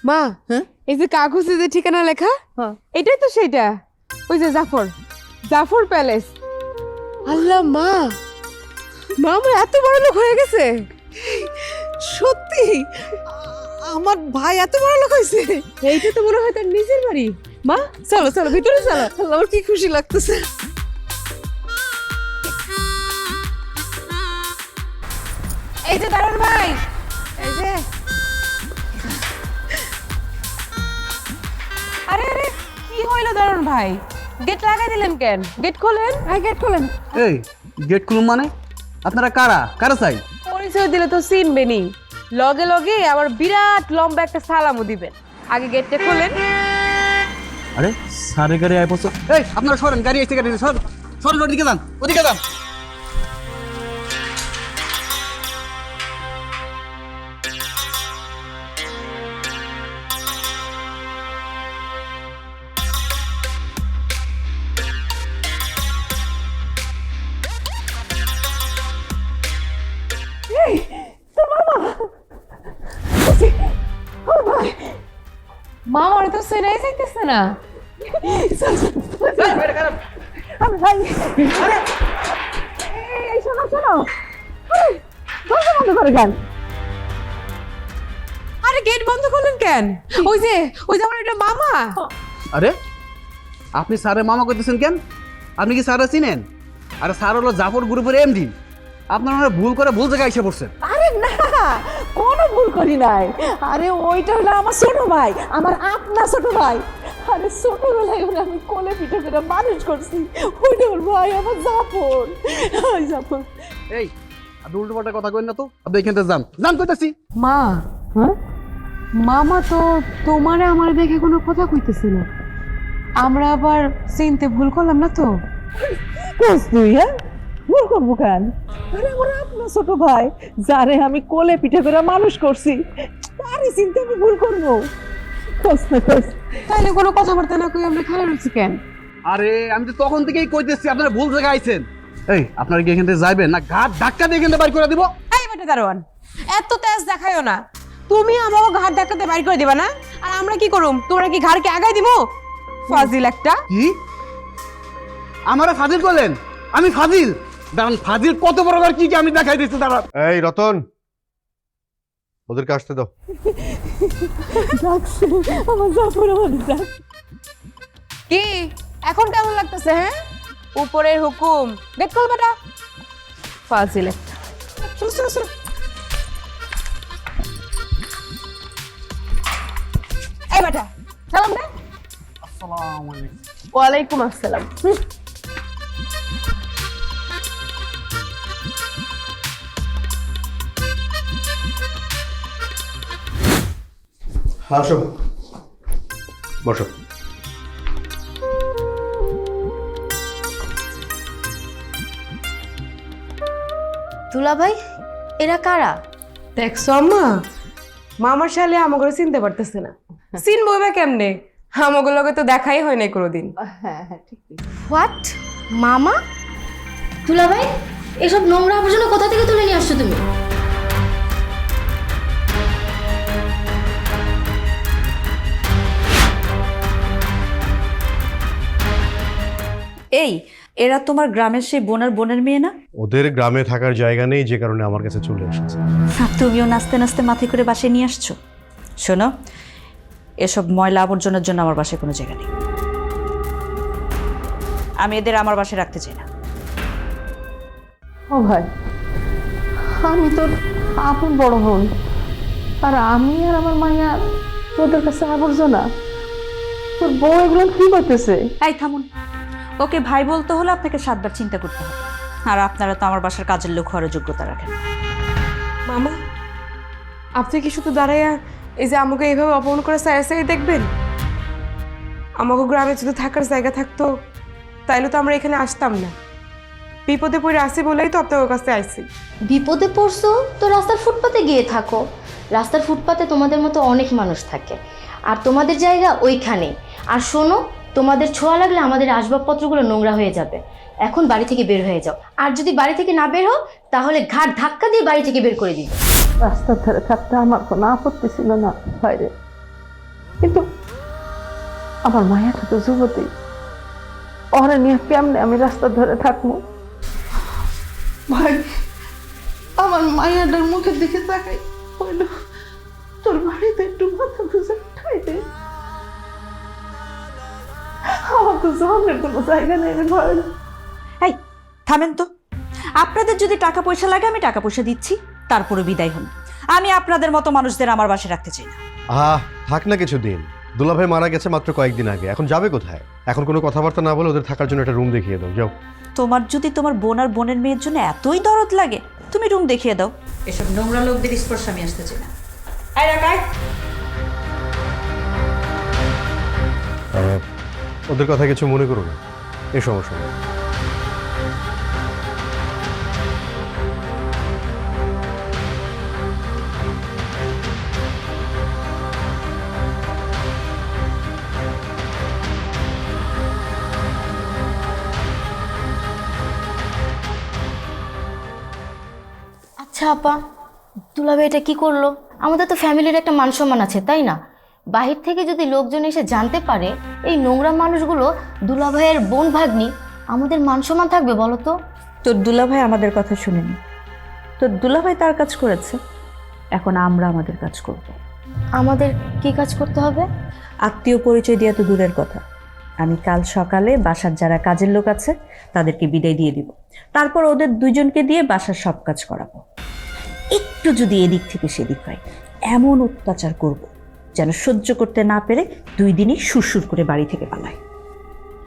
মা, হ্যাঁ এই যে কাগজে যে ঠিকানা লেখা, এটাই তো সেটা। ওই যে জাফর প্যালেস। আল্লাহ মা, মা আমার এত বড় লোক হয়ে গেছে। সত্যি আমার ভাই এত বড় লোক হয়েছে। এইটা তো মনে হয় তার নিজের বাড়ি। মা চলো চলো ভিতরে চলো। আল্লাহ, আমার কি খুশি লাগতেছে। এই যে দারুণ ভাই, এই যে। আরে আরে কি হইলো দারুণ ভাই, গেট লাগাই দিলেন কেন? গেট খোলেন। গেট খোলেন। এই গেট খুলুন মানে? আপনারা কারা কারা চাই? পরিচয় দিলে তো চিনবেনি, লগে লগে আবার বিরাট লম্বা একটা সালামও দিবেন। আগে গেটটা খোলেন। আরে সারে গাড়ি আয় পড়ছো। এই আপনারা সরেন, গাড়ি এসে গাড়ি সর সরেন, ওদিকে যান ওদিকে যান। মা আমার তো সেনাই যাইতেছে না। আরে গেট বন্ধ করলেন কেন? ওই যে আমার একটা মামা। আরে আপনি স্যারের মামা করতেছেন কেন? আপনি কি স্যারে চিনেন? আরে স্যার হলো জাফর গ্রুপের এমডি। আপনারা ভুল করে ভুল জায়গায় এসে পড়ছেন। আরে না, কোনো ভুল করি নাই। আরে ওইটা হলো আমার ছোট ভাই, আমার আপনার ছোট ভাই। আরে ছোটবেলায় ওরা আমি কোলে পিঠে করে মানুষ করছি। ওইটা ওর ভাই আমার জাফর। ওই জাফর। এই আপনি উল্টো পাল্টা কথা কইন না তো। আপনি এখান থেকে যান যান কইতাছি। মা, মামা তো তোমারে আমার দেখে কোনো কথা কইতেছে না। আমরা আবার চিনতে ভুল করলাম না তো? কোস তুই? হ্যাঁ, ভুল করবো কেন? আরে ওরা আপনার ছোট ভাই, যারে আমি কোলে পিঠে করে মানুষ করছি, তারই চিন্তা আমি ভুল করবো? কোস না কোস। তাইলে কোনো কথাবার্তা না কই আমরা খেলা রয়েছি কেন? আরে আমি তো তখন থেকেই কইতেছি আপনারা ভুল জায়গায় আইছেন। এই আপনারা কি এখান থেকে যাইবেন না ঘাট ধাক্কা দিয়ে এখান থেকে বাইর করে দিব? এই বেটা দারোয়ান, এত তেজ দেখাইও না। তুমি আমাকে ঘাট ধাক্কাতে বাইর করে দিবা না? আর আমরা কি করুম? তোমরা কি ঘাড়কে আগাই দিব? ফাজিল একটা। কি আমারে ফাজিল করলেন? আমি ফাজিল? দাঁড়ান, ফাজিল কত বড় আর কি কি আমি দেখাই দিচ্ছি। দাঁড়ান। এই রতন, ওদেরকে আসতে দাও। ডাকছে আমার জাফর, আমার ডাক। কি এখন কেমন লাগতেছে? হ্যাঁ, উপরের হুকুম। গেট খোল বেটা। ফাজিল একটা। চলো চলো চলো। এই বেটা সালাম দে। আসসালামু আলাইকুম। ওয়ালাইকুম আসসালাম। আসো, বসো। দুলাভাই, এরা কারা? দেখছো আম্মা, মামার শালে আমাকে চিনতে পারতেছে না। চিনবো বা কেমনে? আমাকে লগে তো দেখাই হয় নাই কোনোদিন। হ্যাঁ হ্যাঁ ঠিক। হোয়াট? মামা? দুলাভাই, এসব নোংরা আবর্জনা কোথা থেকে তুলে নিয়ে আসছো তুমি? এই, এরা তোমার গ্রামের সেই বোনের মেয়ে না? ওদের গ্রামে থাকার জায়গা নেই, যে কারণে আমার কাছে চলে এসেছে। আর তুমিও নাচতে নাচতে মাথায় করে বাসায় নিয়ে আসছো। শোনো, এসব ময়লা আবর্জনার জন্য আমার বাসায় কোনো জায়গা নেই। আমি এদের আমার বাসায় রাখতে চাই না। ও ভাই, আমি তোর আপন বড় বোন, আর আমি আর আমার মাইয়া তোদের কাছে আবর্জনা? তোর বউ এগুলো কি করতেছে? এই থামুন, ওকে ভাই বলতে হলে আপনাকে 7 বার চিন্তা করতে হবে। আর আপনারা তো আমার বাসার কাজের লোক হওয়ার যোগ্যতা রাখেন। মামা, আপনি কি শুধু দাঁড়াইয়া এই যে আমাকে এইভাবে অপমান করে সাই দেখবেন? আমাকে গ্রামে যদি থাকার জায়গা থাকতো তাইলে তো আমরা এখানে আসতাম না। বিপদে পড়ে আসি বলেই তো আপনার কাছে আইছি। বিপদে পড়ছো তো রাস্তার ফুটপাতে গিয়ে থাকো। রাস্তার ফুটপাতে তোমাদের মতো অনেক মানুষ থাকে, আর তোমাদের জায়গা ওইখানে। আর শোনো, তোমাদের ছোঁয়া লাগলে আমাদের আসবাবপত্রগুলো নোংরা হয়ে যাবে। এখন বাড়ি থেকে বের হয়ে যাও, আর যদি বাড়ি থেকে না বের হও তাহলে ঘাট ধাক্কা দিয়ে বাড়ি থেকে বের করে দিবে। রাস্তার ধারে থাকতে আমার কোনো আপত্তি ছিল না ভাইরে। কিন্তু আমার মায়াটা তো যুবতী, ওরা নিয়ে কেমনে আমি রাস্তা ধরে থাকবো? ভাই, আমার মায়াটার মুখের দিকে তাকাই, হইল তোর বাড়িতে একটু মাথা গুজে ঠাই দে। আমার তো জমের কোনো জায়গা নেই রে ভাই। এই থামেন তো, আপনাদের যদি টাকা পয়সা লাগে আমি টাকা পয়সা দিচ্ছি, তারপরে বিদায় হন। আমি আপনাদের মতো মানুষদের আমার বাসায় রাখতে চাই না। থাক না কিছুদিন। দুলাভাই মারা গেছে মাত্র কয়েকদিন আগে, এখন যাবে কোথায়? এখন কোনো কথাবার্তা না বলে ওদের থাকার জন্য একটা রুম দেখিয়ে দাও, যাও। তোমার যদি তোমার বোন আর বোনের মেয়ের জন্য এতই দরদ লাগে, তুমি রুম দেখিয়ে দাও। এসব নোংরা লোকদের স্পর্শ আমি আসতে চাই না। আয় রাখাই, ওদের কথা কিছু মনে করো না, এই সমস্যা নেই। আচ্ছা আপা, দুলাভাই এটা কি করলো? আমাদের তো ফ্যামিলির একটা মান সম্মান আছে, তাই না? বাহির থেকে যদি লোকজন এসে জানতে পারে এই নোংরা মানুষগুলো দুলাভাইয়ের বোন ভাগ্নি, আমাদের মান সম্মান থাকবে বলো তো? তোর দুলাভাই আমাদের কথা শুনেনি, তোর দুলাভাই তার কাজ করেছে, এখন আমরা আমাদের কাজ করব। আমাদের কি কাজ করতে হবে? আত্মীয় পরিচয় দেওয়া তো দূরের কথা, আমি কাল সকালে বাসার যারা কাজের লোক আছে তাদেরকে বিদায় দিয়ে দিব, তারপর ওদের দুজনকে দিয়ে বাসার সব কাজ করাবো। একটু যদি এদিক থেকে সেদিক হয়, এমন অত্যাচার করব যেন সহ্য করতে না পেরে 2 দিনই সুরসুর করে বাড়ি থেকে পালায়।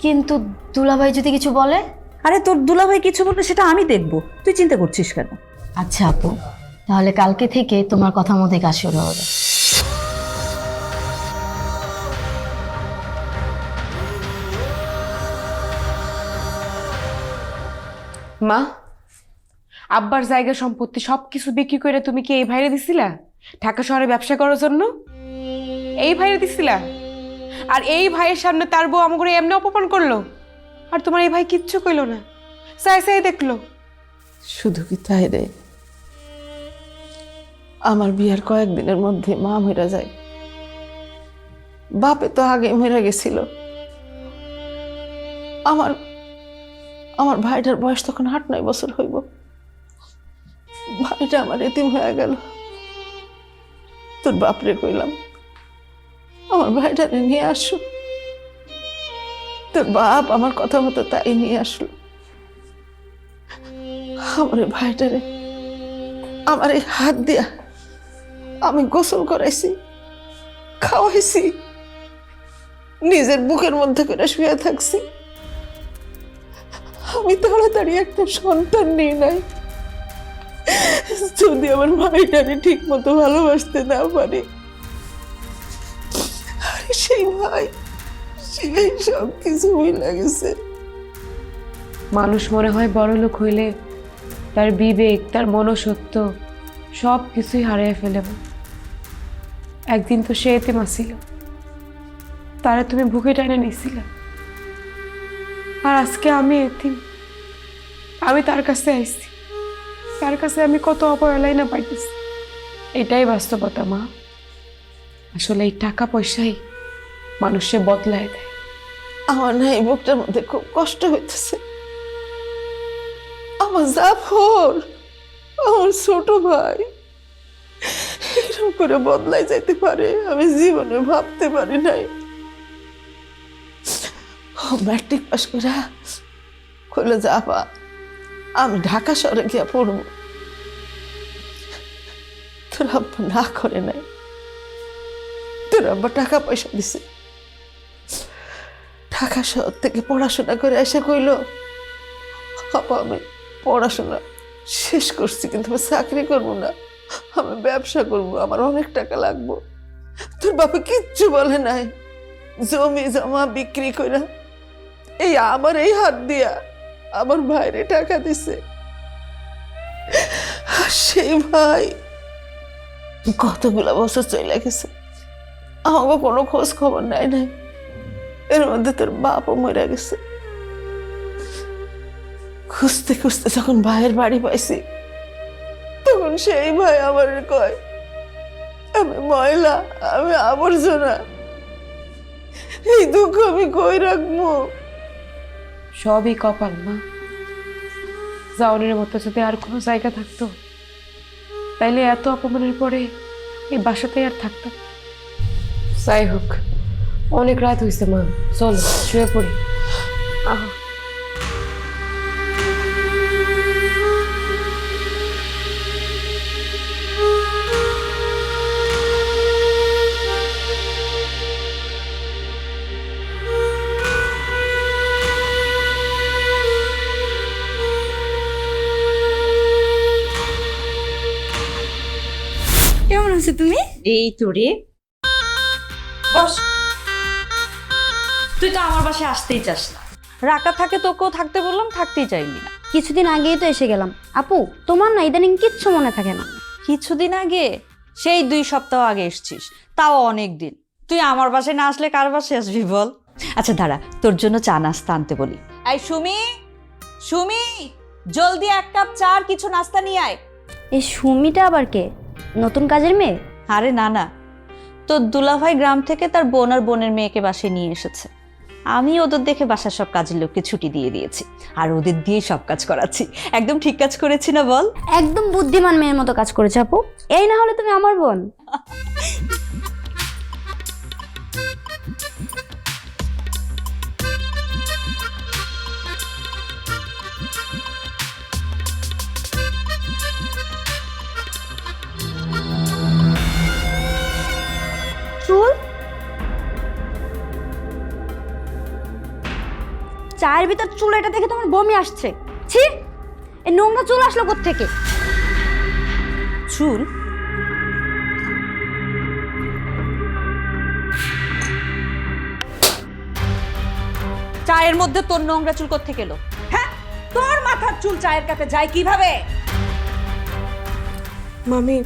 কিন্তু দুলাভাই যদি কিছু বলে? আরে তোর দুলাভাই কিছু বলবে সেটা আমি দেখব, তুই চিন্তা করছিস কেন? আচ্ছা আপু, তাহলে কালকে থেকে তোমার কথা মতো কাজ শুরু হবে। মা, আব্বার জায়গা সম্পত্তি সবকিছু বিক্রি করে তুমি কি এই ভাইরে দিছিলা ঢাকা শহরে ব্যবসা করার জন্য? এই ভাইরে দিছিলা? আর এই ভাইয়ের সামনে তার বউ আমাকে এমনি অপমান করলো, আর তোমার এই ভাই কিচ্ছু কইলো না, চাই চাই দেখলো। শুধু কি তাই রে, আমার বিয়ার কয়েকদিনের মধ্যে মা মরে যায়, বাপে তো আগে মরে গেছিল। আমার আমার ভাইটার বয়স তখন 8-9 বছর হইব। ভাইটা আমার এতিম হয়ে গেল। তোর বাপরে কইলাম আমার ভাইটারে নিয়ে আসো, তোর বাপ আমার কথা মতো তাই নিয়ে আসলো। আমার এই ভাইটারে আমার এই হাত দিয়া আমি গোসল করাইছি, খাওয়াইছি, নিজের বুকের মধ্যে করে শুয়ে থাকছি। আমি তাড়াতাড়ি একটা সন্তান নিয়ে নাই। যদি আমার ভাইটারে ঠিক মতো ভালোবাসতে না পারি, আরে সেই ভাই সেই সব কিছু ভুলে গেছে। মানুষ মনে হয় বড় লোক হইলে তার বিবেক, তার মনসত্ব সব কিছুই হারিয়ে ফেলে। একদিন তো সে এতিম ছিল, তারা তুমি বুকে টানে নিয়েছিলে, আর আজকে আমি এতিম। আমি তার কাছে আইছি, তার কাছে আমি কত অবহেলাই না পাইতেছি। এটাই বাস্তবতা মা। আসলে এই টাকা পয়সাই মানুষে বদলায় দেয়। আমার না এই বুকটার মধ্যে খুব কষ্ট হইতেছে। আমার জাফর, আমার ছোট ভাই এরকম করে বদলাই যাইতে পারে আমি জীবনে ভাবতে পারি নাই। ম্যাট্রিক পাস করে কইলো যাবা আমি ঢাকা শহরে গিয়া পড়বো। তোর আব্বা না করে নাই, তোর আব্বা টাকা পয়সা দিছে। ঢাকা শহর থেকে পড়াশোনা করে এসে কইলো আপা আমি পড়াশোনা শেষ করছি কিন্তু আমি চাকরি করবো না, আমি ব্যবসা করবো, আমার অনেক টাকা লাগবো। তোর বাবা কিচ্ছু বলে নাই, জমি জমা বিক্রি করে এই আমার এই হাত দিয়া আমার ভাইরে টাকা দিছে। আর সেই ভাই কতগুলা বছর চলে গেছে, আমাকে কোনো খোঁজ খবর নাই নাই। এর মধ্যে তোর বাপও মরে গেছে। খুঁজতে খুঁজতে যখন ভাইয়ের বাড়ি পাইছি তখন সেই ভাই আমার কয় আমি ময়লা, আমি আবর্জনা, এই দুঃখ আমি কই রাখবো? সবই কপাল মা। জাওনের মতো যদি আর কোনো জায়গা থাকতো তাইলে এত অপমানের পরে এই বাসাতেই আর থাকতাম। যাই হোক, অনেক রাত হয়েছে মা, চলো শুয়ে পড়ি। আহা। কেমন আছো তুমি? এই তো রে, বস। তুই তো আমার বাসায় আসতেই চাস না। রাকা থাকে, তোকেও থাকতে বললাম, থাকতেই চাইলি না। কিছুদিন আগেই তো এসে গেলাম। আপু, তোমার না ইদানিং কিচ্ছু মনে থাকে না। কিছুদিন আগে? সেই 2 সপ্তাহ আগে এসছিস, তাও অনেক দিন। তুই আমার বাসায় না আসলে কার বাসায় আসবি বল? আচ্ছা দাঁড়া, তোর জন্য চা নাস্তা আনতে বলি। এই সুমি, সুমি, জলদি 1 কাপ চা আর কিছু নাস্তা নিয়ে আয়। এই সুমিটা আবার কে? নতুন কাজের মেয়ে? আরে না না, তোর দুলাভাই গ্রাম থেকে তার বোন আর বোনের মেয়েকে বাসায় নিয়ে এসেছে। আমি ওদের দেখে বাসার সব কাজের লোককে ছুটি দিয়ে দিয়েছি, আর ওদের দিয়ে সব কাজ করাচ্ছি। একদম ঠিক কাজ করেছি না বল? একদম বুদ্ধিমান মেয়ের মতো কাজ করেছে আপু। এই না হলে তুমি আমার বোন। চুল, চায়ের ভিতর চুল, এটা দেখে তোমার বমি আসছে। ছি, এই নোংরা চুল আসলো কোত্থেকে? চুল? চায়ের মধ্যে তোর নোংরা চুল কোত্থেকে এলো? হ্যাঁ, তোর মাথার চুল চায়ের কাপে যায় কিভাবে? মামি,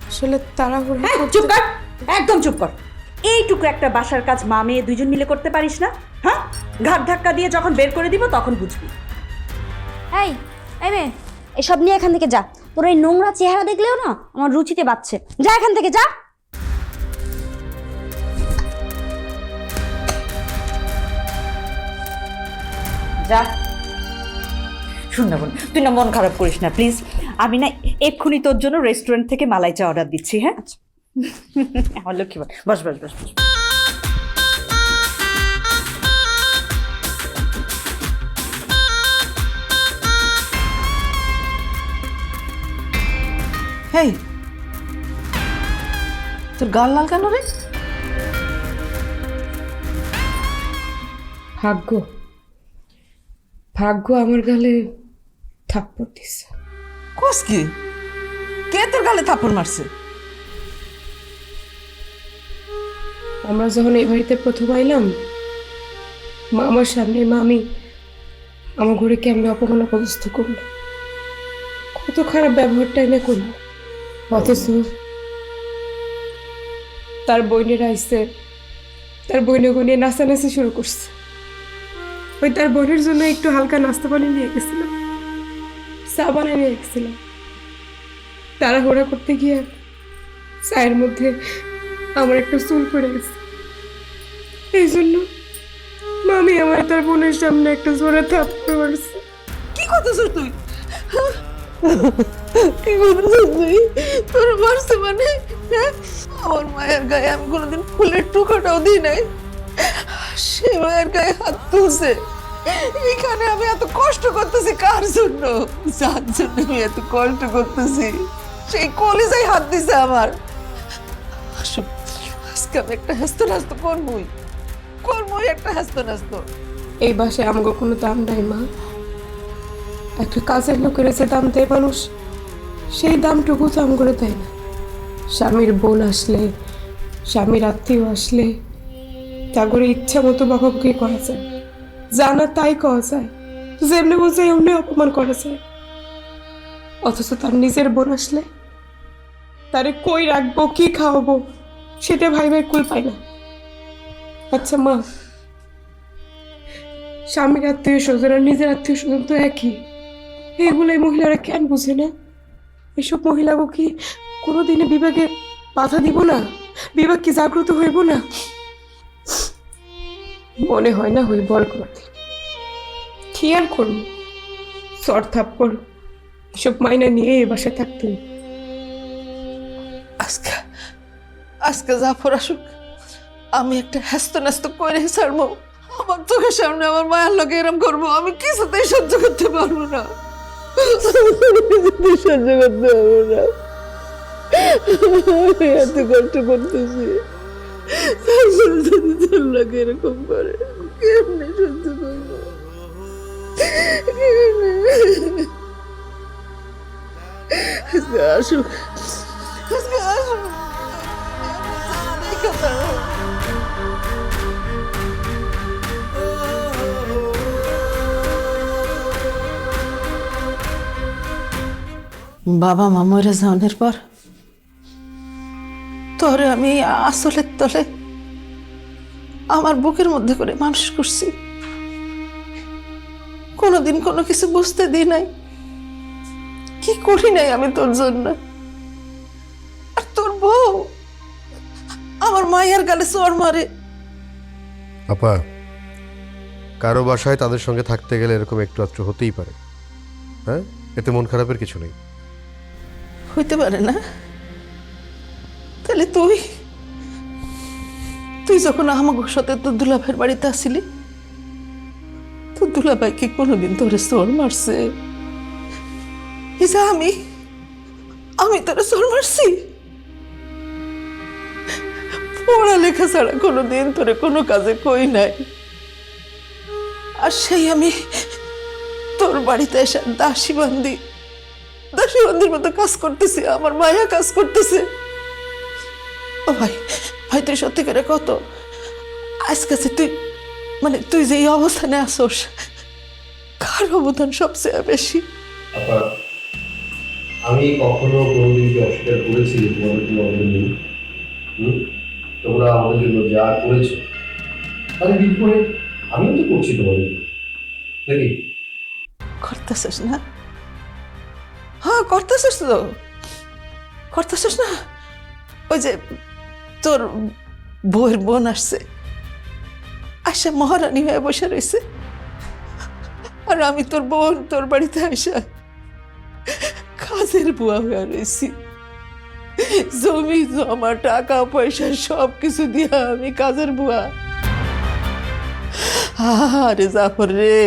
আসলে তাড়াহুড়ো চুপ কর, একদম চুপ কর। এইটুকু একটা বাসার কাজ মা মেয়ে 2জন মিলে করতে পারিস না? হ্যাঁ, ঘাট ধাক্কা দিয়ে যখন বের করে দিব তখন বুঝবি। এই এই মেয়ে, এসব নিয়ে এখান থেকে যা। তোর এই নোংরা চেহারা দেখলেও না আমার রুচিতে বাচ্ছে। যা এখান থেকে, যা। যা। শুন না বোন, তুই না মন খারাপ করিস না প্লিজ। আমি না এক্ষুনি তোর জন্য রেস্টুরেন্ট থেকে মালাই চা অর্ডার দিচ্ছি। হ্যাঁ, আমার লক্ষ্মী বল। বস বস বস বস। হেই, তোর গাল লাল কেন রে? ভাগ্য, ভাগ্য আমার গালে থাপ্পড় দিছে। কোস কি? কে তোর গালে থাপ্পড় মারছে? আমরা যখন এই বাড়িতে প্রথম আইলাম, মা আমার সামনে মামি আমার ঘরে কেমনে অপমান অপদস্থ করলো, কত খারাপ ব্যবহারটাই না করলো। অথচ তার বোনের আইসে, তার বইনে গুনে নাচানাচি শুরু করছে। ওই তার বোনের জন্য একটু হালকা নাস্তা পানি নিয়ে গেছিলাম, চা বানিয়ে নিয়ে গেছিলাম। তাড়াহুড়া করতে গিয়ে চায়ের মধ্যে আমার একটা চুল পড়ে গেছে। এই জন্য মামি আমার তার বোনের সামনে একটা জোরে থাপ্পড় মারছে। কি করতেছিস তুই? কি করতেছিস তুই? তোর মারছে মানে? হ্যাঁ, আমার মায়ের গায়ে আমি কোনোদিন ফুলের টুকরোটাও দিই নাই, সে মায়ের গায়ে হাত তুলছে। এখানে আমি এত কষ্ট করতেছি কার জন্য? যার জন্য আমি এত কষ্ট করতেছি সেই কলিজায় হাত দিছে আমার। আজকে আমি একটা হাসতো নাস্তো করবই, একটা হাসতো নাস্তো। এই বাসায় আমাকে কোনো দাম নাই মা। একটা কাজের লোকের যে দাম দেয় মানুষ, সেই দামটুকু তো আম করে দেয় না। স্বামীর বোন আসলে, স্বামীর আত্মীয় আসলে তা করে ইচ্ছা মতো বকাবকি করা যায়, জানা তাই করা যায়, যেমনি বলছে এমনি অপমান করা যায়। অথচ তার নিজের বোন আসলে তারে কই রাখবো, কি খাওয়াবো, সেটা ভাই ভাই কুল পায় না। আচ্ছা মা, স্বামীর আত্মীয় স্বজন আর নিজের আত্মীয় স্বজন তো একই, এগুলো এই মহিলারা কেন বুঝে না? এসব মহিলাকে কি কোনোদিনে বিবেকে বাধা দিব না? বিবেক কি জাগ্রত হইব না? মনে হয় না হইব আর কোনোদিন। কি আর করবো, সর থাপ্পড় এসব মাইনা নিয়ে এ বাসায় থাকতে হইব। আজকে আজকে জাফর আসুক, আমি একটা হ্যাস্ত ন্যাস্ত করে ছাড়বো। আমার চোখের সামনে আমার মায়ের লোকে এরম করবো, আমি কিছুতেই সহ্য করতে পারবো না, কিছুতেই সহ্য করতে পারবো না। আমি এত কষ্ট করতেছি, তারপরে যদি তোর লোকে এরকম করে কেমনে সহ্য করবো? আজকে আসুক, আজকে আসুক। বাবা মা মরে যাওয়ার পর তোরে আমি আসলের তলে আমার বুকের মধ্যে করে মানুষ করছি, কোনোদিন কোনো কিছু বুঝতে দিই নাই, কি করি নাই আমি তোর জন্য। আর তোর বউ আমার মায়ের গালে চড় মারে। আপা, কারো বাসায় তাদের সঙ্গে থাকতে গেলে এরকম একটু আধটু হতেই পারে, হ্যাঁ, এতে মন খারাপের কিছু নেই। হইতে পারে না? তাহলে তুই তুই যখন আমাকে সাথে তোর দুলাভাইয়ের বাড়িতে আসিলি, তোর দুলাভাই কি কোনোদিন তোরে চোর মারছে? এই যে আমি তোরে চোর মারছি? পড়ালেখা ছাড়া কোনোদিন তোরে কোনো কাজে কই নাই, আর সেই আমি তোর বাড়িতে এসে দাসীবান্দির মতো কাজ করতেছি, আমার মায়া কাজ করতেছে। ও ভাই ভাই, তুই সত্যি করে কত আজকে তুই যে এই অবস্থানে আসোস, কার অবদান সবচেয়ে বেশি? আমি কখনো কোনোদিন কি অস্বীকার করেছি যে তোমাদের কোনো অবদান নেই? তোমরা আমাদের জন্য যা করেছো তার বিপরীতে আমিও তো করছি তোমাদের নাকি? করতেছিস না? হ্যাঁ করতেছিস তো, করতেছিস না? ওই যে তোর বউয়ের বোন আসছে, আয়সা মহারানী হয়ে বসে রয়েছে, আর আমি তোর বোন তোর বাড়িতে আয়সা কাজের বুয়া হয়ে রয়েছি। জমি জমা টাকা পয়সা সব কিছু দিয়া আমি কাজের বুয়া। আরে জাফর রে,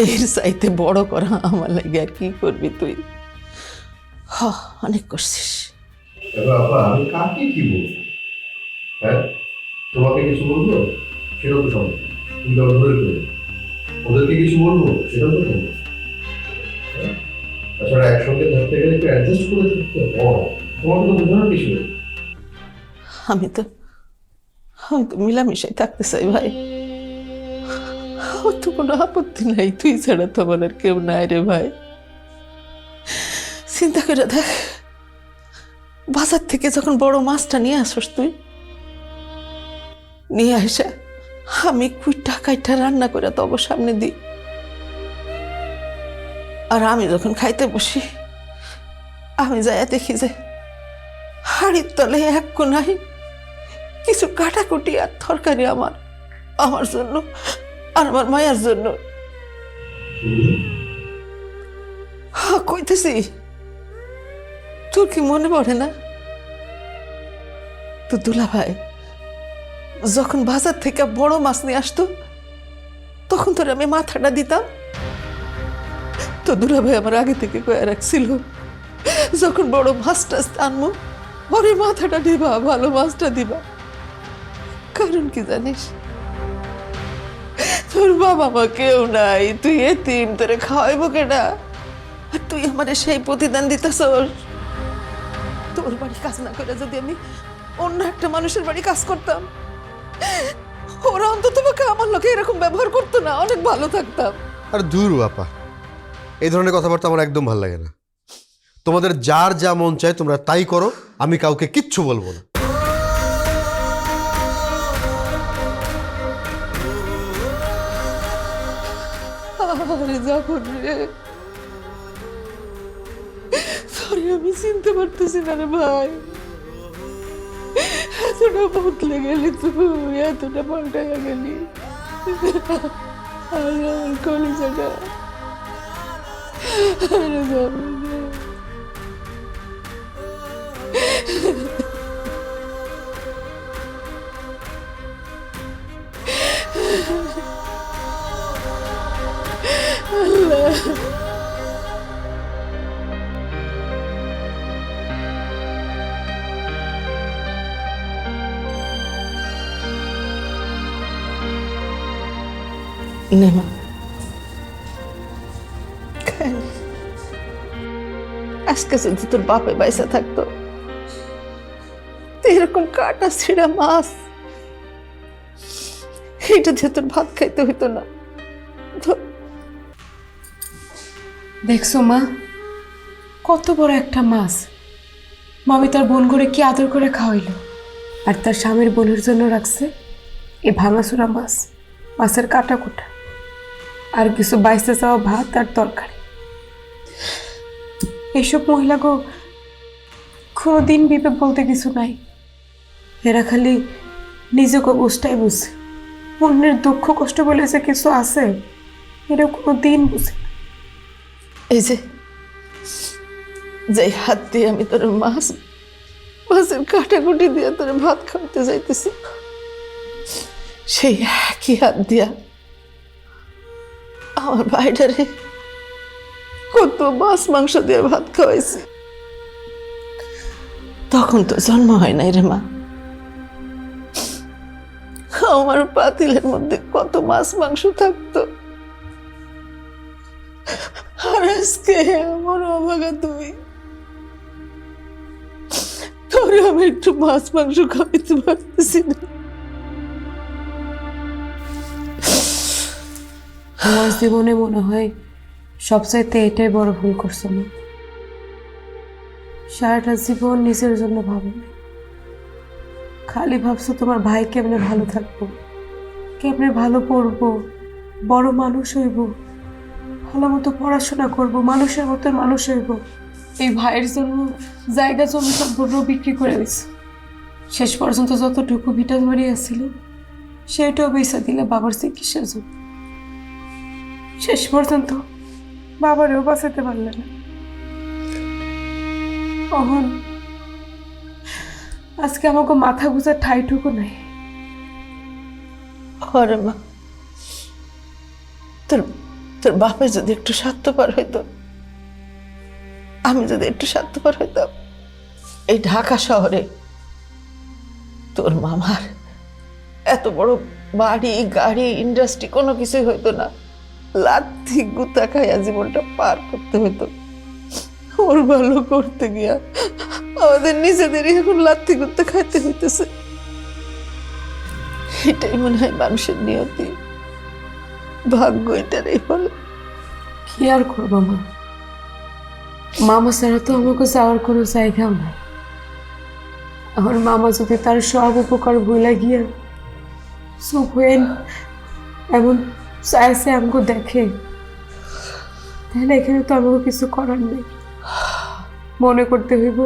এর চাইতে বড় করা আমার লাগে আর কি করবি তুই? অনেক করছিস। আমি কাকে কি বলবো? হ্যাঁ, তোমাকে কিছু বলবো সেটাও তো সম্ভব, তুমি তো ধরে ফেলে। ওদেরকে কিছু বলবো সেটাও তো সম্ভব। তাছাড়া একসঙ্গে থাকতে গেলে একটু অ্যাডজাস্ট করে থাকতে হয়, তোমাকে তো বোঝানোর কিছু নেই। আমি তো মিলামিশাই থাকতে চাই ভাই, আমার তো কোনো আপত্তি নাই, তুই ছাড়া তো আমার আর কেউ নাই রে ভাই। চিন্তা করে দেখ, বাজার থেকে যখন বড় মাছটা নিয়ে আসস, তুই নিয়ে আসা আমি কুইটা কাইটা রান্না করে তব সামনে দিই, আর আমি যখন খাইতে বসি আমি যাই দেখি যে হাড়ির তলে এক কোনায় কিছু কাটাকুটি আর তরকারি আমার জন্য আর আমার মায়ের জন্য। কইতেছি, তোর কি মনে পড়ে না তোর দুলাভাই যখন বাজার থেকে বড় মাছ নিয়ে আসতো, তখন তোর আমি মাথাটা দিতাম? তো দুলাভাই আমার আগে থেকে কয়ে রাখছিল, যখন বড় মাছটা আনবো ওরে মাথাটা দিবা, ভালো মাছটা দিবা। কারণ কি জানিস, তোর বাবা মা কেউ নাই, তুই এতিম, তোরে খাওয়াইবো কেডা? আর তুই আমারে সেই প্রতিদান দিতেছ। তোর বাড়ি কাজ না করে যদি আমি অন্য একটা মানুষের বাড়ি কাজ করতাম, ওরা অন্তত পক্ষে আমার লোকে এরকম ব্যবহার করতো না, অনেক ভালো থাকতাম। আর দূর আপা, এই ধরনের কথাবার্তা আমার একদম ভালো লাগে না। তোমাদের যার যা মন চায় তোমরা তাই করো, আমি কাউকে কিচ্ছু বলবো না। আরে জাফর রে, সরি আমি চিনতে পারতেছি না রে ভাই, এতটা বদলে গেলি তুই, এতটা পাল্টাইয়া গেলি। আমার কলিজাটা আরে বাবা রে। নেমা আজকে যদি তোর বাপে বাইসা থাকতো তো এরকম কাটা ছিঁড়া মাছ এটা দিয়ে তোর ভাত খাইতে হইতো না। দেখছো মা, কত বড় একটা মাছ মামি তার বোন করে কি আদর করে খাওয়াইলো, আর তার স্বামীর বোনের জন্য রাখছে এই ভাঙাচোরা মাছ, মাছের কাটা কুটা, আর কিছু বাইসে যাওয়া ভাত আর তরকারি। এইসব মহিলাগো কোনোদিন বিবেক বলতে কিছু নাই, এরা খালি নিজেকে বুঝটাই বুঝে, অন্যের দুঃখ কষ্ট বলে যে কিছু আছে এরা কোনো দিন বুঝে না। এই যে হাত দিয়ে আমি তোর মাছের কাটাকুটি দিয়ে তোর ভাত খাওয়াতে যাইতেছি, সেই একই হাত দিয়া আমার ভাইটারে কত মাছ মাংস দিয়ে ভাত খাওয়াইছি। তখন তো জন্ম হয় নাই রে মা, আমার পাতিলের মধ্যে কত মাছ মাংস থাকতো, আর আজকে আমার অভাগা তুই, তোরে আমি একটু মাছ মাংস খাওয়াইতে পারতেছি না। আমার জীবনে মনে হয় সবচাইতে এটাই বড় ভুল করছো না, সারাটা জীবন নিজের জন্য ভাবো না, খালি ভাবছো তোমার ভাই কেমনে ভালো থাকবো, কেমনে ভালো পড়বো, বড় মানুষ হইব, ভালো মতো পড়াশোনা করবো, মানুষের মতো মানুষ হইব। এই ভাইয়ের জন্য জায়গা জমি সম্পূর্ণ বিক্রি করে দিছে, শেষ পর্যন্ত যতটুকু ভিটা বাড়ি আসছিল সেটাও বেচা দিলে বাবার চিকিৎসার জন্য, শেষ পর্যন্ত বাবারেও বাঁচাতে পারলে না। অহন আজকে আমাকে মাথা গুঁজার ঠাইটুকু নাই। হরে মা, তোর তোর বাপে যদি একটু স্বার্থপর হইতো, আমি যদি একটু স্বার্থপর হইতাম, এই ঢাকা শহরে তোর মামার এত বড় বাড়ি গাড়ি ইন্ডাস্ট্রি কোনো কিছুই হইতো না, লাথি গুতা খাইয়া জীবনটা পার করতে হতো। ওর ভালো করতে গিয়া আমাদের নিজেদেরই এখন লাথি গুতা খাইতে হইতেছে। এটাই মনে হয় মানুষের নিয়তি, ভাগ্য এটারই বলে। কি আর করবো মা, মামা ছাড়া তো আমাকে যাওয়ার কোনো জায়গাও নাই। আমার মামা যদি তার সব উপকার ভুলে গিয়ে চুপ হয়ে এমন চাইছে আমাকে দেখে, তাহলে এখানে তো আমাকে কিছু করার নেই। মনে করতে হইব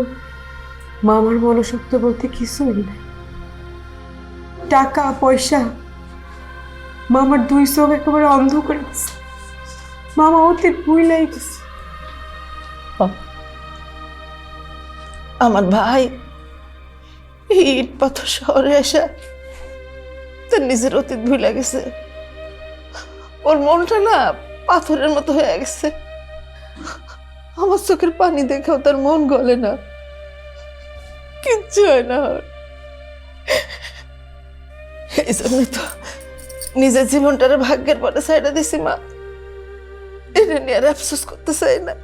মামার মনসত্ব বলতে কিছুই নাই, টাকা পয়সা মামার দুই চোখ একেবারে অন্ধ করে দিচ্ছে, মামা অতীত ভুলেই গেছে। আমার ভাই ইট পাথর শহরে এসে তার নিজের অতীত ভুলে গেছে, ওর মনটা না পাথরের মতো হয়ে গেছে। আমার চোখের পানি দেখেও তার মন গলে না, কিচ্ছু হয় না ওর। এই জন্যই তো নিজের জীবনটারে ভাগ্যের পরে সাইডে দিছি মা, এটা নিয়ে আর আফসোস করতে চাই না।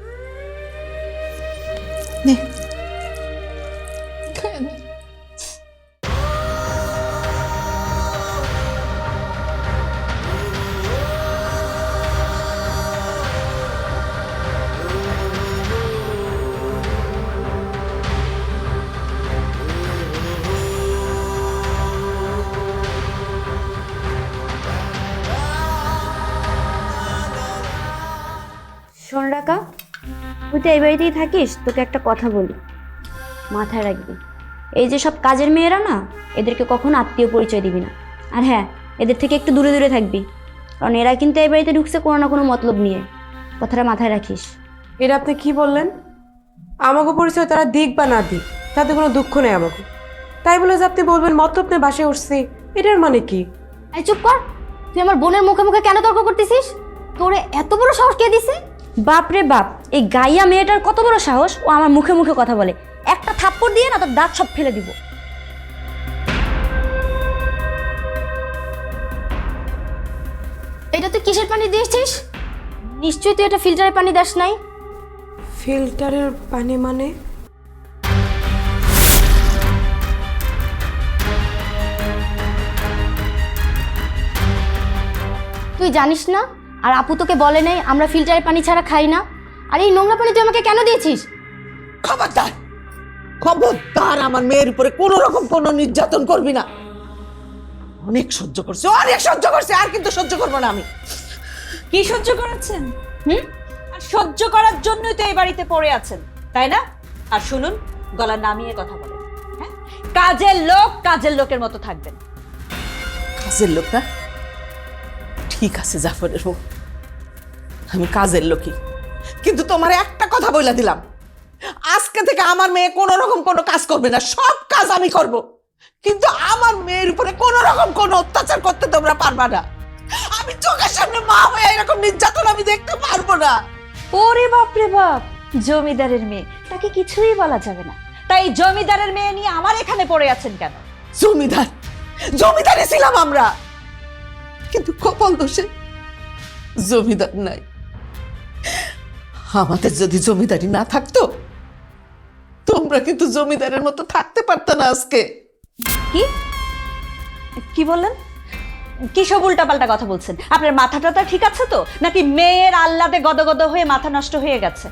নে, খায় না। শোন রাকা, তুই তো এই বাড়িতেই থাকিস, তোকে একটা কথা বলি, মাথায় রাখবি, এই যে সব কাজের মেয়েরা না, এদেরকে কখনো আত্মীয় পরিচয় দিবি না। আর হ্যাঁ, এদের থেকে একটু দূরে দূরে থাকবি, কারণ এরা কিন্তু এই বাড়িতে ঢুকছে কোনো না কোনো মতলব নিয়ে। কথাটা মাথায় রাখিস। এটা আপনি কি বললেন? আমাকে পরিচয় তারা দিক বা না দিক, তাতে কোনো দুঃখ নেই আমাকে। তাই বলে যে আপনি বলবেন মতলব নিয়ে বাসায় উঠছি, এটার মানে কি? এই চুপ কর, তুই আমার বোনের মুখে মুখে কেন তর্ক করতেছিস? তোরে এত বড় সাহস কে দিছে? বাপ রে বাপ, এই গাইয়া মেয়েটার কত বড় সাহস, ও আমার মুখে মুখে কথা বলে। একটা থাপ্পড় দিয়ে না তোর দাঁত সব ফেলে দিব। এটা তুই কিসের পানি দিয়েছিস? নিশ্চয়ই তুই এটা ফিল্টারের পানি দাস নাই। ফিল্টারের পানি মানে? তুই জানিস না, আর আপু তোকে বলে নাই আমরা ফিল্টারের পানি ছাড়া খাই না? আর এই নোংরা পানি তুই আমাকে কেন দিয়েছিস? খবরদার, খবরদার, আমার মেয়ের উপরে কোনো রকম কোনো নির্যাতন করবি না। অনেক সহ্য করছে, অনেক সহ্য করছে, আর কিন্তু সহ্য করবো না আমি। কি সহ্য করেছেন? আর সহ্য করার জন্যই তো এই বাড়িতে পড়ে আছেন, তাই না? আর শুনুন, গলা নামিয়ে কথা বলেন। হ্যাঁ, কাজের লোক কাজের লোকের মতো থাকবেন। কাজের লোক না? ঠিক আছে জাফরের বউ, আমি কাজের লোকই, কিন্তু তোমার একটা কথা বইলা দিলাম, আজকে থেকে আমার মেয়ে কোনো রকম কোনো কাজ করবে না, সব কাজ আমি করব, কিন্তু আমার মেয়ের উপরে কোনো রকম কোনো অত্যাচার করতে তোমরা পারবা না। আমি চোখের সামনে মা হয়ে এরকম নির্যাতন আমি দেখতে পারবো না। ওরে বাপ রে বাপ, জমিদারের মেয়ে, তাকে কিছুই বলা যাবে না। তাই জমিদারের মেয়ে নিয়ে আমার এখানে পড়ে আছেন কেন? জমিদার, জমিদারে ছিলাম আমরা, কিন্তু কপাল দোষে জমিদার নাই। আমাদের যদি জমিদারি না থাকতো, তোমরা কিন্তু জমিদারের মতো থাকতে পারত না আজকে। কি কি বললেন? কি সব উল্টাপাল্টা কথা বলছেন? আপনার মাথাটা ঠিক আছে তো, নাকি মেয়ের আহ্লাদে গদগদ হয়ে মাথা নষ্ট হয়ে গেছে?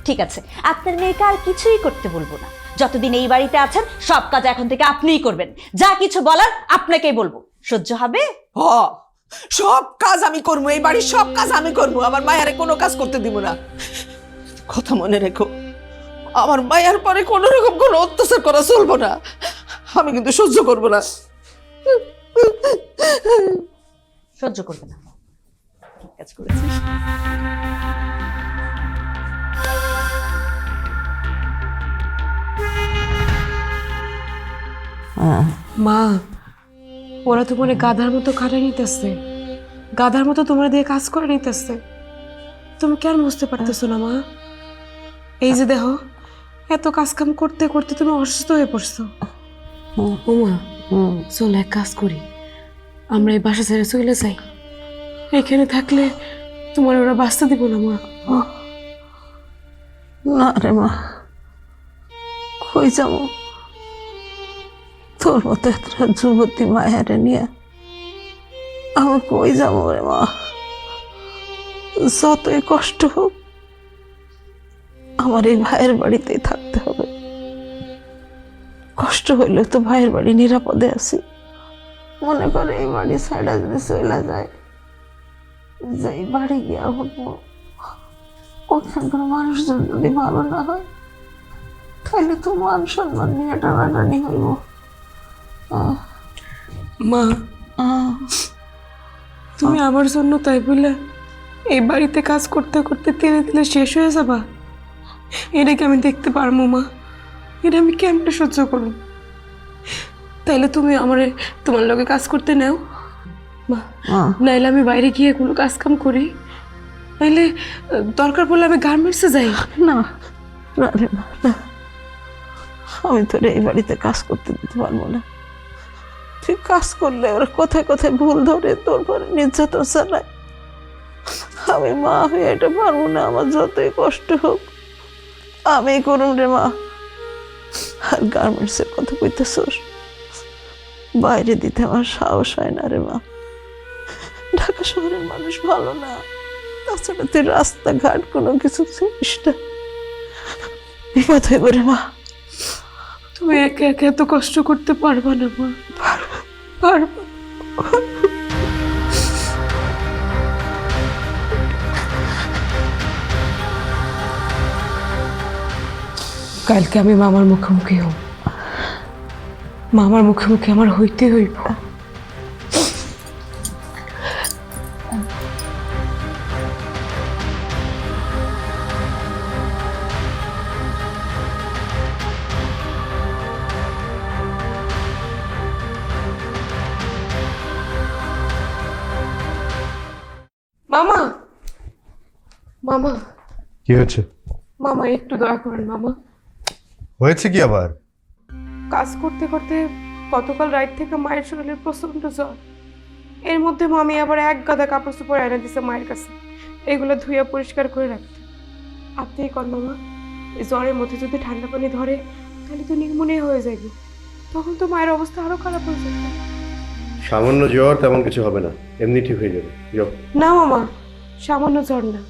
ঠিক আছে, আপনার মেয়েকে আর কিছুই করতে বলবো না। যতদিন এই বাড়িতে আছেন সব কাজ এখন থেকে আপনিই করবেন, যা কিছু বলার আপনাকেই বলবো। সহ্য হবে? হ, সব কাজ আমি করবো, এই বাড়ির সব কাজ আমি করবো, আমার মায়ারে কোনো কাজ করতে দিব না। কথা মনে রেখো, আমার মায়ার পরে কোনো রকম কোনো অত্যাচার করা চলবো না, আমি কিন্তু সহ্য করবো না। সহ্য করবে না, ঠিক কাজ করেছিস। মা, ওরা তো মনে গাধার মতো খাটাই নিতেছে, গাধার মতো তোমরা দিয়ে কাজ করে নিতেছে। তুমি কেন বুঝতে পারতেছো না মা? এই যে দেখো, এত কাজ কাম করতে করতে তুমি অসুস্থ হয়ে পড়ছো। ও মা, চল এক কাজ করি, আমরা এই বাসা ছেড়ে চলে যাই। এখানে থাকলে তোমার ওরা বাঁচতে দিব না মা। না রে মা, কই যাবো? তোর মতো একটা যুবতী মায়ারে নিয়ে আমি কই যাবো রে মা? যতই কষ্ট হোক, আমার এই ভাইয়ের বাড়িতেই থাকতে হবে। কষ্ট হইলে তো ভাইয়ের বাড়ি নিরাপদে আছি। মনে করে এই বাড়ি ছাইড়া যদি চলে যায়, যে বাড়ি গিয়া উঠবো, ওখানকার মানুষজন যদি ভালো না হয়, তাহলে তো মান সম্মান নিয়ে টানাটানি হইব। মা, তুমি আমার জন্য তাই বলে এই বাড়িতে কাজ করতে করতে তেলে তেলে শেষ হয়ে যাবা? এটা কি আমি দেখতে পারবো মা? এটা আমি কেমনে সহ্য করব? তাইলে তুমি আমারে তোমার লগে কাজ করতে নাও মা, নাইলে আমি বাইরে গিয়ে কোনো কাজ কাম করি, নাইলে দরকার পড়লে আমি গার্মেন্টসে যাই। না না রে মা, না, আমি তোর এই বাড়িতে কাজ করতে দিতে পারবো না। তুই কাজ করলে ওরা কোথায় কোথায় ভুল ধরে তোর পরে নির্যাতন চালায়। আমি মা হয়ে এটা পারবো না, আমার যতই কষ্ট হোক আমি করুম রে মা। আর গার্মেন্টসের কথা কইতেছোস, বাইরে দিতে আমার সাহস হয় না রে মা। ঢাকা শহরের মানুষ ভালো না, তাছাড়া তুই রাস্তাঘাট কোনো কিছু চিনিস না, বিপদ হইব রে মা। তুমি একা একা এত কষ্ট করতে পারবা না মা, পারবা। কালকে আমি মামার মুখোমুখি হব, মামার মুখোমুখি আমার হইতে হইব। মামা, মামা, কি হয়েছে? মামা একটু দয়া করেন মামা। হয়েছে কি আবার? কাজ করতে করতে গতকাল রাত থেকে মায়ের শরীরে প্রচন্ড জ্বর। এর মধ্যে মামি আবার এক গাদা কাপড় চোপড় এনে দিছে মায়ের কাছে, এগুলো ধুয়ে পরিষ্কার করে রাখতে। আপনিই কর মামা, এই জ্বরের মধ্যে যদি ঠান্ডা পানি ধরে তাহলে তো নিউমোনিয়া হয়ে যাবে, তখন তো মায়ের অবস্থা আরো খারাপ হয়ে যাবে। সামান্য জ্বর, তেমন কিছু হবে না, এমনি ঠিক হয়ে যাবে। যাও। না মামা, সামান্য জ্বর না,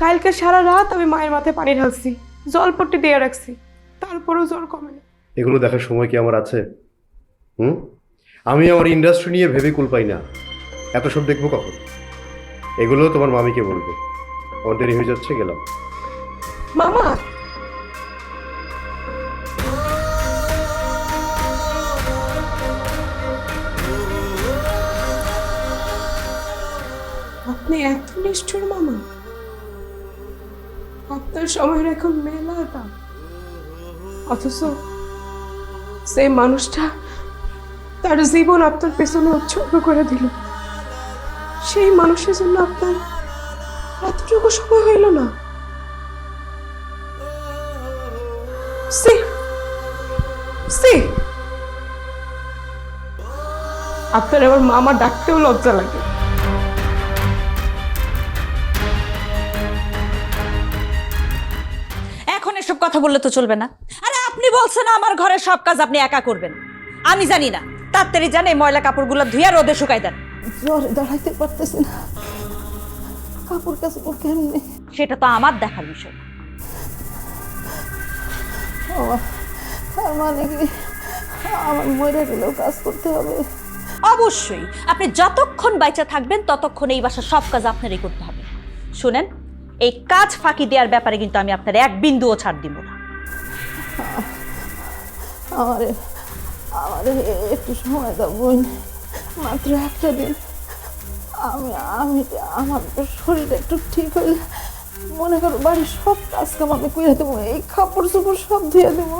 কালকে সারা রাত আমি মায়ের মাথায় পানি ঢালছি, জলপট্টি দিয়ে রাখছি, তারপরেও জ্বর কমে না। এগুলো দেখার সময় কি আমার আছে? আমি আমার ইন্ডাস্ট্রি নিয়ে ভেবে কুল পাই না, এত সব দেখবো কখন? এগুলো তোমার মামিকে বলবে। আমার দেরি হয়ে যাচ্ছে, গেলাম। মামা, আপনি এত নিষ্ঠুর মামা? আপনার সময়ের এখন মেলা দাম, অথচ সেই মানুষটা তার জীবন আপনার পেছনে উৎসর্গ করে দিল, সেই মানুষের জন্য আপনার এতটুকু সময় হইল না? সি সি, আপনার আবার মামা ডাকতেও লজ্জা লাগে। এখন এসব কথা বললে তো চলবে না। আরে আপনি বলছেন আমার ঘরের সব কাজ আপনি একা করবেন, আমি জানি না। তাড়াতাড়ি জানে ময়লা কাপড়গুলো ধুইয়া রোদে শুকাই দেন। জ্বরে দাঁড়াইতে পারতেছি না, কাপড় কাচবো কেমনে? সেটা তো আমার দেখার বিষয়। তার মানে কি আমার মরে গেলেও কাজ করতে হবে? অবশ্যই, আপনি যতক্ষণ বাইচা থাকবেন ততক্ষণ এই বাসার সব কাজ আপনারই করতে হবে। শুনেন, এই কাজ ফাঁকি দেওয়ার ব্যাপারে কিন্তু আমি আপনার এক বিন্দুও ছাড় দিব না। আমারে আমারে একটু সময় দাও বোন, মাত্র একটা দিন। আমি আমি আমার শরীরটা একটু ঠিক হইলে মনে করো বাড়ির সব কাজ কাম আমি করে দেবো, এই কাপড় চোপড় সব ধুয়ে দেবো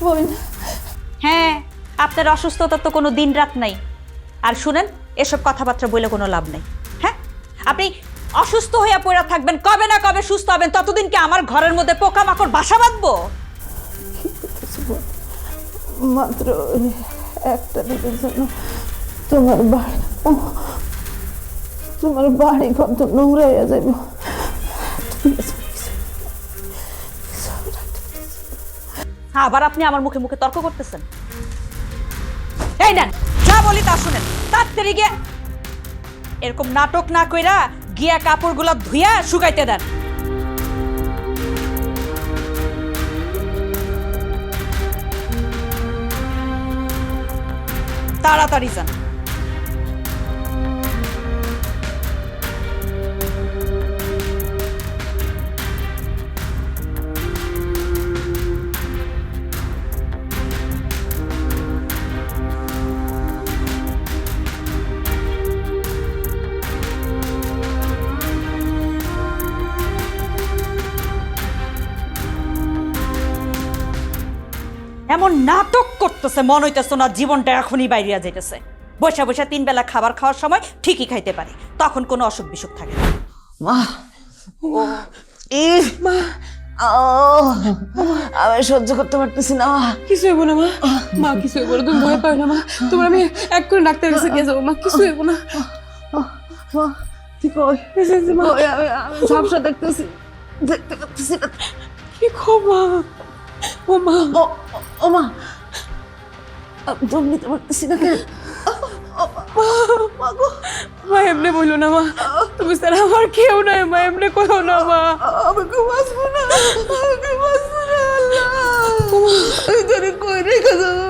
বোন। হ্যাঁ, আপনার অসুস্থতার তো কোনো দিন রাত নাই। আর শুনেন, এসব কথাবার্তা বলে কোনো লাভ নাই। হ্যাঁ, আপনি অসুস্থ হয়ে পড়ে থাকবেন, কবে না কবে সুস্থ হবেন, ততদিন কি আমার ঘরের মধ্যে পোকামাকড় বাসা বাঁধবো? মাত্র একটা দিনের জন্য তোমার বাড়ি কত নোংরা হয়ে যাইব। আবার আপনি আমার মুখে মুখে তর্ক করতেছেন। এই নেন, যা বলি তা শুনেন, তাড়াতাড়ি গিয়ে এরকম নাটক না কইরা গিয়া কাপড়গুলো ধুইয়া শুকাইতে দেন। তাড়াতাড়ি যান। এমন নাটক করতেছে, মন হইতেছে না জীবনটা এখনই বাইরিয়া যাইতেছে। বসে বসে 3 বেলা খাবার খাওয়ার সময় ঠিকই খাইতে পারে, তখন কোনো অসুখ বিসুখ থাকে না। মা, মা, আমি সহ্য করতে পারতেছি না। কিছু হইব না মা, মা কিছু হইব না, তুমি ভয় পাও না মা। তোমার আমি এক করে ডাক্তারের কাছে নিয়ে যাবো মা, কিছু হইব না। ঠিক হয়, আমি ঝাপসা দেখতে পারতেছি না। কি খবর? ও মা, ও মা, আমি দম নিতে পারতেছি না কেন? মা এমনি বললো না মা, তুমি স্যার আমার কেউ নাই মা, এমনি করো না মা। আমাকে বাঁচবো না, আমাকে বাঁচবো না। আমি তোরে কই রেখে যাবো,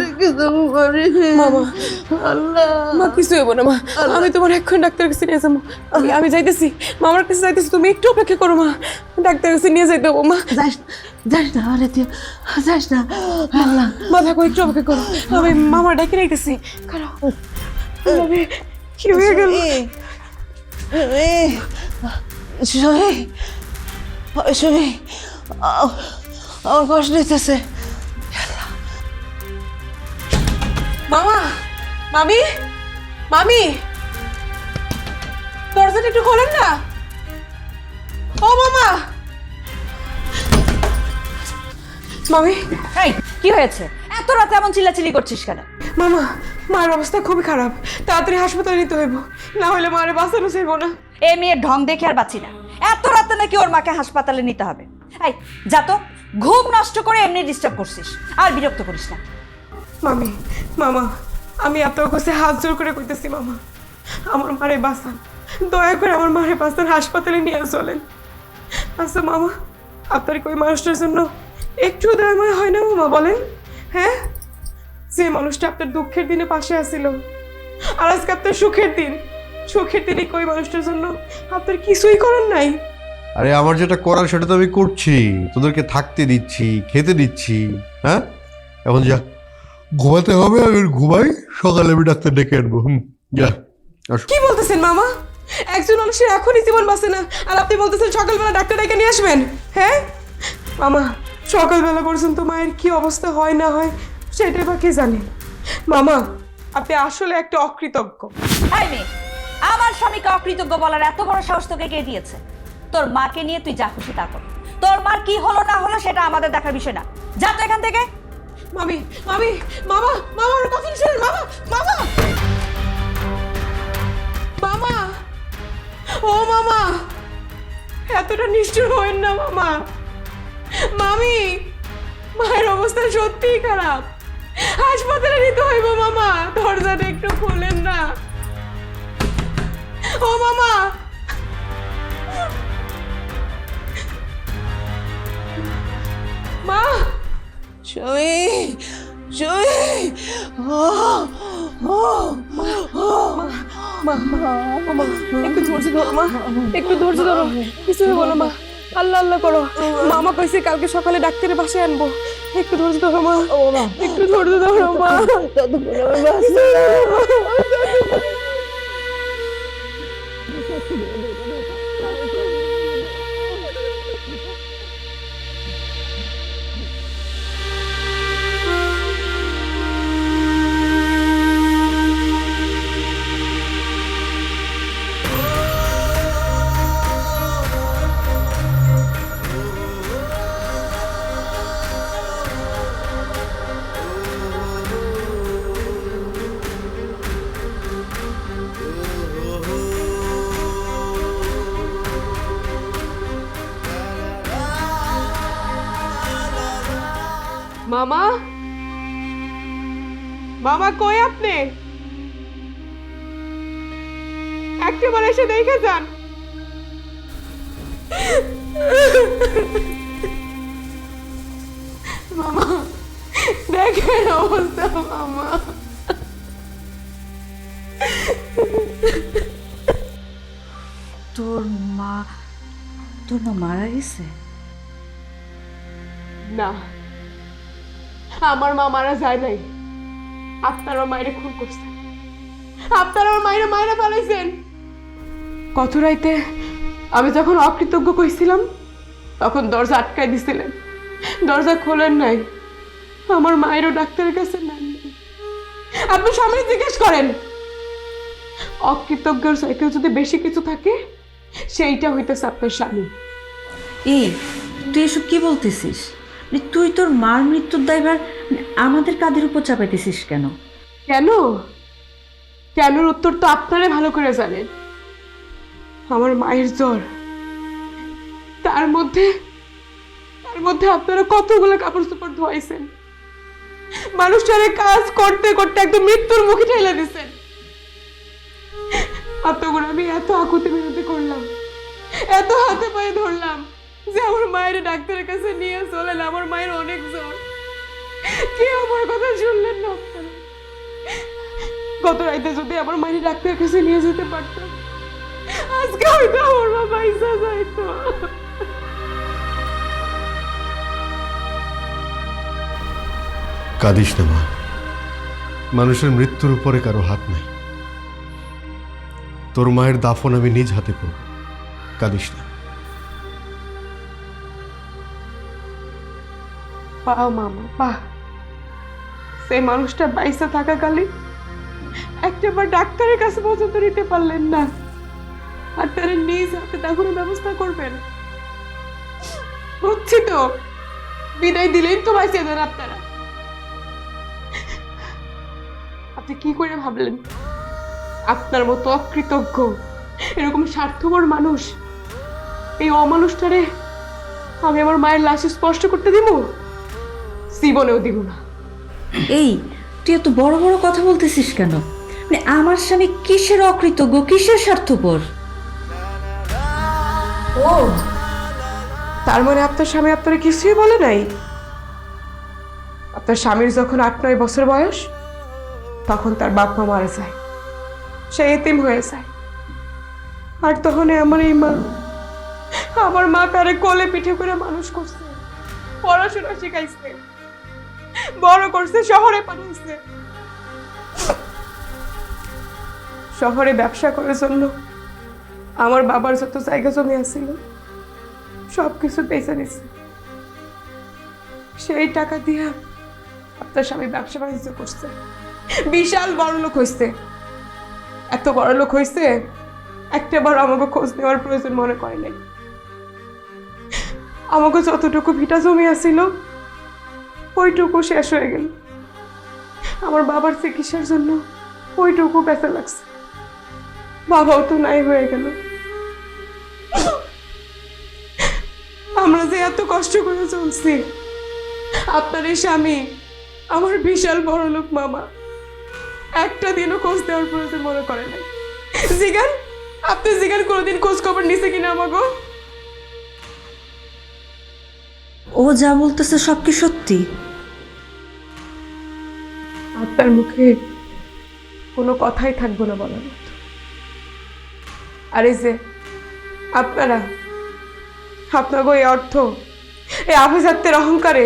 রেখে যাবো মামা, আল্লাহ। মা কিছু হইব না মা, আমি তোমার এখন ডাক্তারের কাছে নিয়ে যাবো। আমি যাইতেছি, মামার কাছে যাইতেছি, তুমি একটু অপেক্ষা করো মা, ডাক্তারের কাছে নিয়ে যাইতে হবো মা। যাস না, আরে তুই যাস না। আল্লাহ, মা থাকো, একটু অপেক্ষা করো, আমি মামার ডাকে রাখতেছি। কি হয়ে গেল? আমার কষ্ট হইতেছে। মামা, মামি, মামি, দরজাটা একটু খোলেন না। ও মামা। মামি, এই কি হয়েছে? এত রাতে এমন চিল্লাচিল্লি করছিস কেন? মামা, মায়ের অবস্থা খুবই খারাপ, তাড়াতাড়ি হাসপাতালে নিতে হইব, না হলে মারে বাঁচানো যাইব না। এই মেয়ের ঢং দেখে আর বাঁচি না। এত রাতে নাকি ওর মাকে হাসপাতালে নিতে হবে? এই যা তো, ঘুম নষ্ট করে এমনি ডিস্টার্ব করছিস, আর বিরক্ত করিস না। মামি, মামা, আমি আপনার কাছে হাত জোর করে কইতেছি মামা, আমার মারে বাঁচান, দয়া করে আমার মারে বাঁচান, হাসপাতালে নিয়ে চলেন। আচ্ছা মামা, আপনার কি ওই মানুষটার জন্য একটু দয়াময় হয় না মামা, বলেন? হ্যাঁ, যে মানুষটা আপনার দুঃখের দিনে পাশে আসছিল, আর আজকে আপনার সুখের দিন, সুখের দিনে কি ওই মানুষটার জন্য আপনার কিছুই করার নাই? আরে আমার যেটা করার সেটা তো আমি করছি, তোদেরকে থাকতে দিচ্ছি, খেতে দিচ্ছি। হ্যাঁ, এখন যা, ঘুমাতে হবে, আমি ঘুমাই, সকালে আমি ডাক্তার ডেকে আনবো। যা, আসো। কি বলতেছেন মামা? একজন মানুষের এখনই জীবন বাঁচে না, আর আপনি বলতেছেন সকালবেলা ডাক্তার ডেকে নিয়ে আসবেন? হ্যাঁ মামা, সকালবেলা পর্যন্ত মায়ের কি অবস্থা হয় না হয় সেটাই বা কে জানে। মামা, আপনি আসলে একটা অকৃতজ্ঞ। এই মেয়ে, আমার স্বামীকে অকৃতজ্ঞ বলার এত বড় সাহস তোকে কে দিয়েছে? তোর মাকে নিয়ে তুই যা খুশি তা কর, তোর মার কি হলো না হলো সেটা আমাদের দেখার বিষয় না। যা তো এখান থেকে। মামি, মামি, মামা, মামা, আমার কথা শুনুন মামা, মামা, মামা, ও মামা, এতটা নিষ্ঠুর হবেন না মামা। মামি, মায়ের অবস্থা সত্যিই খারাপ, হাসপাতালে নিতে হইব মামা, দরজাটা একটু খোলেন না। ও মামা, মা, জয় জয়, মামা, একটু ধৈর্য ধরো মা, একটু ধৈর্য ধরো, কিছু হইব না মা, আল্লাহ আল্লাহ করো। মামা কইছে কালকে সকালে ডাক্তারের বাসায় আনবো, একটু ধৈর্য ধরো মা, একটু ধৈর্য ধরো মা। মামা, মামা কই আপনি? একবার এসে দেখে যান। মামা, দেখেন অবস্থা মামা। তোর মা মারা গেছে? না, আমার মা মারা যায় নাই, আপনারা মায়ের খুন করছেন, আপনারা আমার মায়ের মায়েরা পালাইছেন। কত রাইতে আমি যখন অকৃতজ্ঞ কইছিলাম তখন দরজা আটকাই দিছিলেন, দরজা খোলেন নাই, আমার মায়েরও ডাক্তারের কাছে নেন নাই। আপনি সামনে জিজ্ঞেস করেন, অকৃতজ্ঞের সাইকেল যদি বেশি কিছু থাকে সেইটা হইতেছে আপনার স্বামী। এই, তুই এসব কি বলতেছিস? তুই তোর মার মৃত্যুর দায়ভার আমাদের কাঁধের উপর চাপাইতেছিস কেন? কেন? কেনর উত্তর তো আপনারা ভালো করে জানেন। আমার মায়ের জ্বর, তার মধ্যে আপনারা কতগুলো কাপড় চোপড় ধোয়াইছেন, মানুষটারে কাজ করতে করতে একদম মৃত্যুর মুখে ঠেলে দিচ্ছেন। এতগুলো আমি এত আকুতি মিনতি করলাম, এত হাতে পায়ে ধরলাম যে আমার মায়ের ডাক্তারের কাছে নিয়ে চলেন, আমার মায়ের অনেক জ্বর, কেউ আমার কথা শুনলেন না আপনারা। গত রাইতে যদি আমার মায়ের ডাক্তারের কাছে নিয়ে যেতে পারতাম, আজকে হয়তো আমার মা পয়সা যাইতো। কাঁদিস না মা, মানুষের মৃত্যুর উপরে কারো হাত নাই। তোর মায়ের দাফন আমি নিজ হাতে করব, কাঁদিস না। পাও মামা, পা, সেই মানুষটা বাইসা থাকাকালীন একটাবার ডাক্তারের কাছে পর্যন্ত নিতে পারলেন না, আর তারা নিজ হাতে তা কোনো ব্যবস্থা করবেন? হচ্ছে তো, বিদায় দিলেন তো বাঁচিয়ে দেন আপনারা। আপনি কি করে ভাবলেন আপনার মতো অকৃতজ্ঞ এরকম স্বার্থপর মানুষ, এই অমানুষটারে আমি আমার মায়ের লাশে স্পর্শ করতে দিব? জীবনেও দিব না। এই তুই এত বড় বড় কথা বলতেছিস কেন? মানে আমার স্বামী কিসের অকৃতজ্ঞ, কিসের স্বার্থপর? ও, তার মানে আপনার স্বামী আপনার কিছুই বলে নাই? আপনার স্বামীর যখন 8-9 বছর বয়স, তখন তার বাপ মা মারা যায়, সে এতিম হয়ে যায়। আর তখন আমার এই মা, আমার মা তারে কোলে পিঠে করে মানুষ করছে, পড়াশোনা শিখাইছে, বড় করছে, শহরে পাঠাইছে। শহরে ব্যবসা করার জন্য আমার বাবার যত জায়গা জমি আছিল সবকিছু বেচে দিছে। সেই টাকা দিয়া আপনার স্বামী ব্যবসা বাণিজ্য করছে, বিশাল বড় লোক হয়েছে। এত বড় লোক হয়েছে একটাবার আমাকে খোঁজ নেওয়ার প্রয়োজন মনে করে নাই। আমাকে যতটুকু ভিটা জমি আছিল ওইটুকু শেষ হয়ে গেল। আমার বাবার চিকিৎসার জন্য ওইটুকু বেঁচে লাগছে, বাবাও তো নাই হয়ে গেল। আমরা যে এত কষ্ট করে চলছি, আপনার এই স্বামী আমার বিশাল বড় লোক মামা একটা দিনও খোঁজ দেওয়ার প্রয়োজন মনে করে নাই। জিগান, আপনি জিগান কোনোদিন খোঁজ খবর নিছে কিনা আমাকে? ও যা বলতেছে সব কি সত্যি? আপনার মুখে কোনো কথাই থাকবো না বলার মতো। আর এই যে আপনারা, আপনাকে এই অর্থ, এই আভিজাত্যের অহংকারে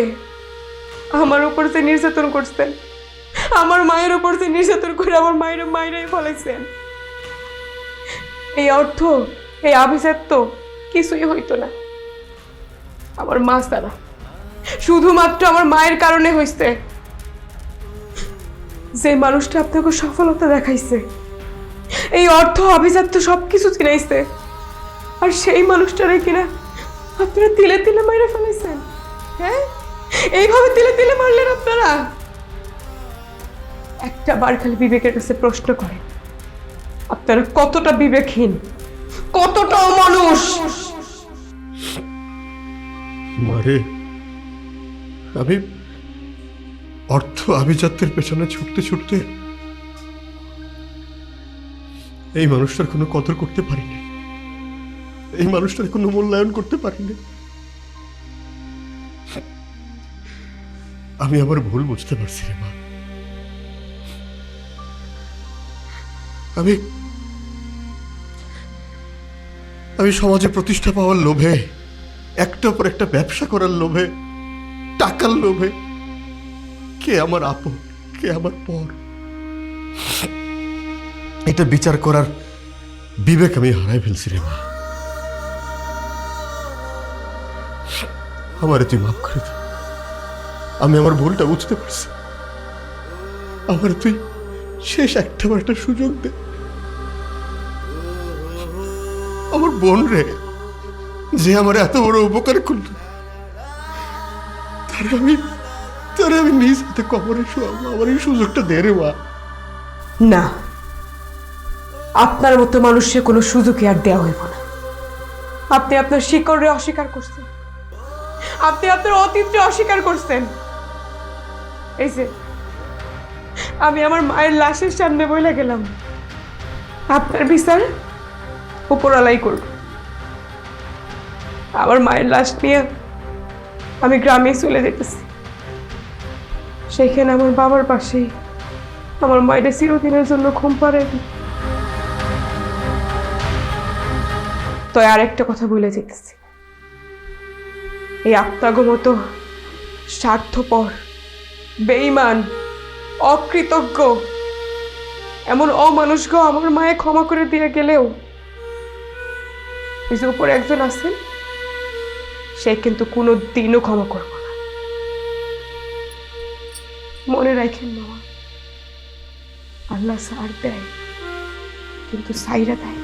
আমার উপর যে নির্যাতন করছেন, আমার মায়ের উপর যে নির্যাতন করে আমার মায়ের মায়েরাই ফলাইছেন, এই অর্থ, এই আভিজাত্য কিছুই হইতো না আমার মা ছাড়া। শুধুমাত্র আমার মায়ের কারণে হয়েছে। যে মানুষটা আপনাকে সফলতা দেখাইছে, এই অর্থ আভিজাত্য সবকিছু চিনাইছে, আর সেই মানুষটারে কিনা আপনারা তিলে তিলে মাইরে ফেলাইছেন। হ্যাঁ, এইভাবে তিলে তিলে মারলেন আপনারা। একটা বার খালি বিবেকের কাছে প্রশ্ন করেন, আপনারা কতটা বিবেকহীন, কতটা অমানুষ। মারে, আমি অর্থ আভিজাত্যের পেছনে ছুটতে ছুটতে এই মানুষটার কোনো কদর করতে পারিনি, এই মানুষটার কোনো মূল্যায়ন করতে পারিনি। আমি আমার ভুল বুঝতে পারছি রে মা। আমি সমাজে প্রতিষ্ঠা পাওয়ার লোভে, একটার পর একটা ব্যবসা করার লোভে, টাকার লোভে কে আমার আপন, কে আমার পর, এটা বিচার করার বিবেক আমি হারাই ফেলছি রে মা। আমারে তুই মাফ করে দে, আমি আমার ভুলটা বুঝতে পারছি। আমার তুই শেষ একটাবার একটা সুযোগ দে। আমার বোন রে, যে আমার এত বড় উপকার করলো, তারে আমি নিজ হাতে কবরে শোয়াবো। আমার এই সুযোগটা দে রে মা। না, আপনার মতো মানুষের কোনো সুযোগই আর দেওয়া হইব না। আপনি আপনার শিকড়ে অস্বীকার করছেন, আপনি আপনার অতীতকে অস্বীকার করছেন। এই যে আমি আমার মায়ের লাশের সামনে বইলা গেলাম, আপনার বিচার উপরালাই করব। আমার মায়ের লাশ নিয়ে আমি গ্রামে চলে যেতেছি, সেখানে আমার বাবার পাশেই আমার মায়ের চিরদিনের জন্য ঘুম পাড়ে। তো আরেকটা কথা বলে যেতেছি, এই আপনাগো মতো স্বার্থপর, বেঈমান, অকৃতজ্ঞ এমন অমানুষকে আমার মায়ে ক্ষমা করে দিয়ে গেলেও এই যে উপরে একজন আছেন, সে কিন্তু কোনো দিনও ক্ষমা করব না। মনে রাখেন মামা, আল্লাহ সার দেয়, কিন্তু সাইরা দেয়।